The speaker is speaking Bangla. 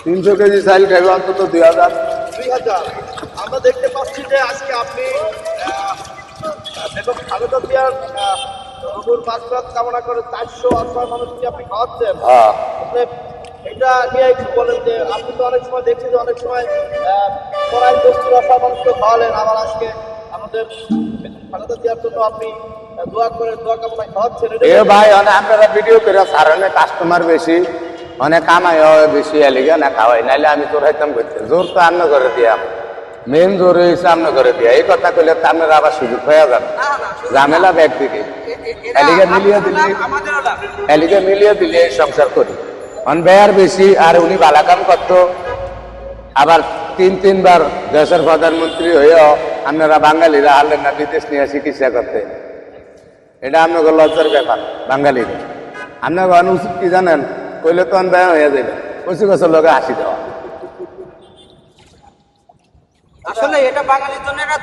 300 কেজি চাল খাইব অন্তত 2000। আমরা দেখতে পাচ্ছি যে আজকে আপনি বেগম খালেদা জিয়ার রঘুর মাগফিরাত কামনা করে 400 অসহায় মানুষকে আপনি খাওয়াচ্ছেন। আপনি এটা নিয়ে একটু বলেন যে আপনি তো অনেক সময় দেখছি যে অনেক সময় পরায় বস্তুর অসহায় মানুষকে খাওয়ালেন, আবার আজকে আমাদের বেগম খালেদা জিয়ার জন্য আপনি দোয়া কামনা খাওয়াচ্ছেন। এ ভাই অনেক আপনারা ভিডিও করে সারানে কাস্টমার বেশি অনেক কামাই হয় বেশি এলিগা না খাওয়াই, নাইলে আমি তোর হাইতাম করতে জোর তো আন্ন করে দিয়া মেন জোর হয়েছে আমনে করে দিয়া। এই কথা কইলে তো আপনারা আবার সুযোগ হয়ে যান, ঝামেলা ব্যক্তিকে এলিগে মিলিয়ে দিলে সংসার করি। বেয়ার বেশি আর উনি বালা কাম করতো, আবার 3-3 বার দেশের প্রধানমন্ত্রী হয়েও আপনারা বাঙালিরা হারলেন না বিদেশ নিয়ে চিকিৎসা করতে। এটা আপনাকে লজ্জার ব্যাপার বাঙালির। আপনাকে অনুচিত কি জানেন, কইলে তো ব্যয় হয়ে যাবে, কচি গছের লোকে হাসি দেওয়া। আসলে এটা বাঙালির জন্য একটা